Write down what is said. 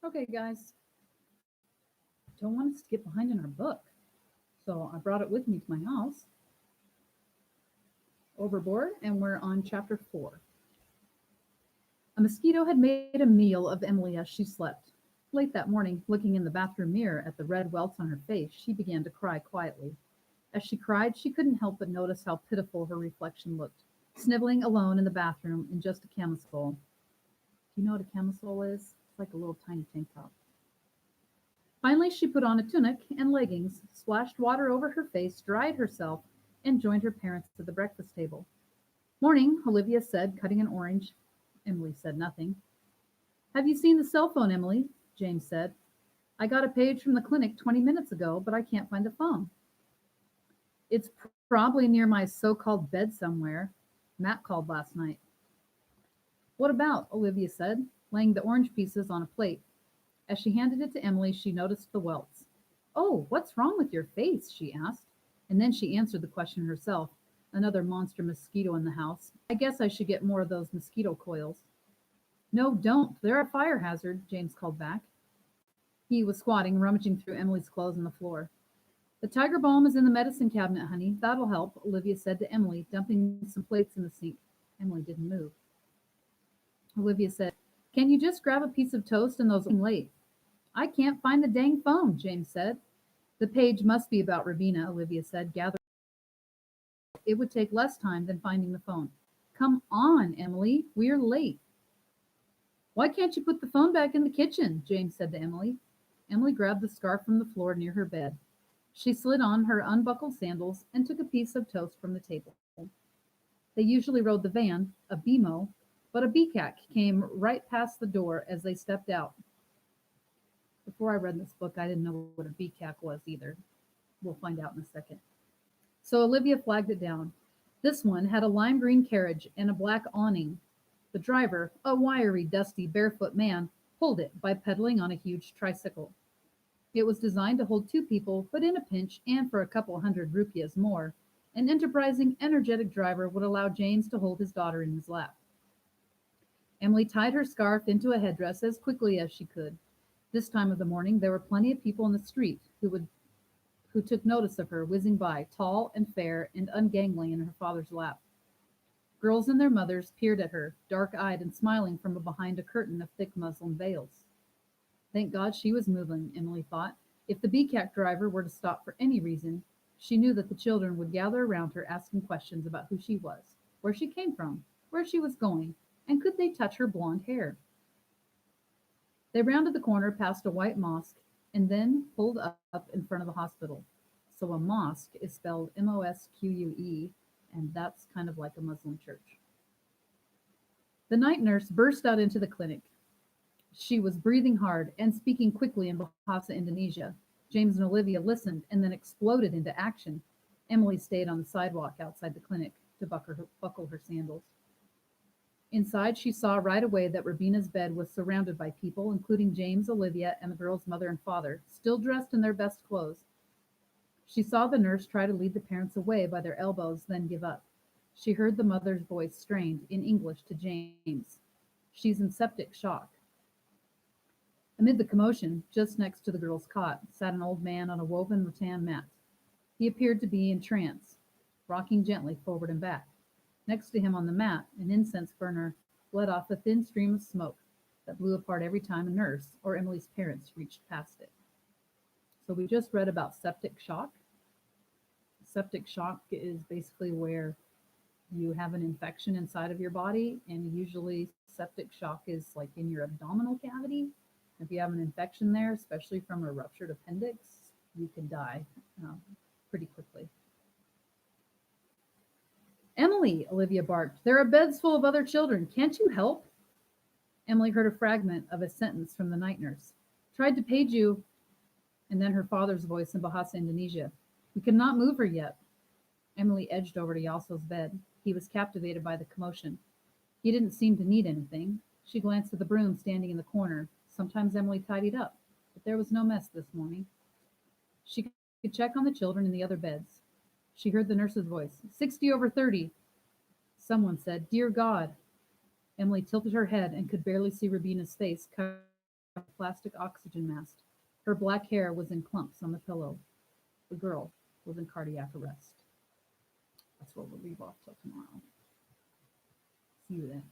Okay, guys, don't want us to get behind in our book. So I brought it with me to my house, Overboard, and we're on chapter 4. A mosquito had made a meal of Emily as she slept. Late that morning, looking in the bathroom mirror at the red welts on her face, she began to cry quietly. As she cried, she couldn't help but notice how pitiful her reflection looked, sniveling alone in the bathroom in just a camisole. Do you know what a camisole is? It's like a little tiny tank top. Finally, she put on a tunic and leggings, splashed water over her face, dried herself, and joined her parents at the breakfast table. Morning, Olivia said, cutting an orange. Emily said nothing. Have you seen the cell phone, Emily? James said. I got a page from the clinic 20 minutes ago, but I can't find the phone. It's probably near my so called bed somewhere. Matt called last night. What about? Olivia said, laying the orange pieces on a plate. As she handed it to Emily, she noticed the welts. Oh, what's wrong with your face? She asked. And then she answered the question herself. Another monster mosquito in the house. I guess I should get more of those mosquito coils. No, don't. They're a fire hazard, James called back. He was squatting, rummaging through Emily's clothes on the floor. The tiger balm is in the medicine cabinet, honey. That'll help, Olivia said to Emily, dumping some plates in the sink. Emily didn't move. Olivia said, Can you just grab a piece of toast and those late? I can't find the dang phone, James said. The page must be about Rabina, Olivia said, gathering. It would take less time than finding the phone. Come on, Emily, we're late. Why can't you put the phone back in the kitchen? James said to Emily. Emily grabbed the scarf from the floor near her bed. She slid on her unbuckled sandals and took a piece of toast from the table. They usually rode the van, a BMO, but a BCAC came right past the door as they stepped out. Before I read this book, I didn't know what a BCAC was either. We'll find out in a second. So Olivia flagged it down. This one had a lime green carriage and a black awning. The driver, a wiry, dusty, barefoot man, pulled it by pedaling on a huge tricycle. It was designed to hold two people, but in a pinch and for a couple hundred rupees more, an enterprising, energetic driver would allow James to hold his daughter in his lap. Emily tied her scarf into a headdress as quickly as she could. This time of the morning, there were plenty of people in the street who took notice of her whizzing by, tall and fair and ungangling in her father's lap. Girls and their mothers peered at her, dark-eyed and smiling from behind a curtain of thick muslin veils. Thank God she was moving, Emily thought. If the BCAC driver were to stop for any reason, she knew that the children would gather around her asking questions about who she was, where she came from, where she was going, and could they touch her blonde hair. They rounded the corner past a white mosque and then pulled up in front of the hospital. So a mosque is spelled Mosque, and that's kind of like a Muslim church. The night nurse burst out into the clinic. She was breathing hard and speaking quickly in Bahasa, Indonesia. James and Olivia listened and then exploded into action. Emily stayed on the sidewalk outside the clinic to buckle her sandals. Inside, she saw right away that Rabina's bed was surrounded by people, including James, Olivia, and the girl's mother and father, still dressed in their best clothes. She saw the nurse try to lead the parents away by their elbows, then give up. She heard the mother's voice strained in English to James. She's in septic shock. Amid the commotion, just next to the girl's cot, sat an old man on a woven rattan mat. He appeared to be in trance, rocking gently forward and back. Next to him on the mat, an incense burner let off a thin stream of smoke that blew apart every time a nurse or Emily's parents reached past it. So we just read about septic shock. Septic shock is basically where you have an infection inside of your body, and usually septic shock is like in your abdominal cavity. If you have an infection there, especially from a ruptured appendix, you can die pretty quickly. Emily, Olivia barked, there are beds full of other children. Can't you help? Emily heard a fragment of a sentence from the night nurse. Tried to page you, and then her father's voice in Bahasa Indonesia. We cannot move her yet. Emily edged over to Yasso's bed. He was captivated by the commotion. He didn't seem to need anything. She glanced at the broom standing in the corner. Sometimes Emily tidied up, but there was no mess this morning. She could check on the children in the other beds. She heard the nurse's voice. 60 over 30. Someone said, Dear God. Emily tilted her head and could barely see Rabina's face covered in plastic oxygen mask. Her black hair was in clumps on the pillow. The girl was in cardiac arrest. That's where we'll leave off till tomorrow. See you then.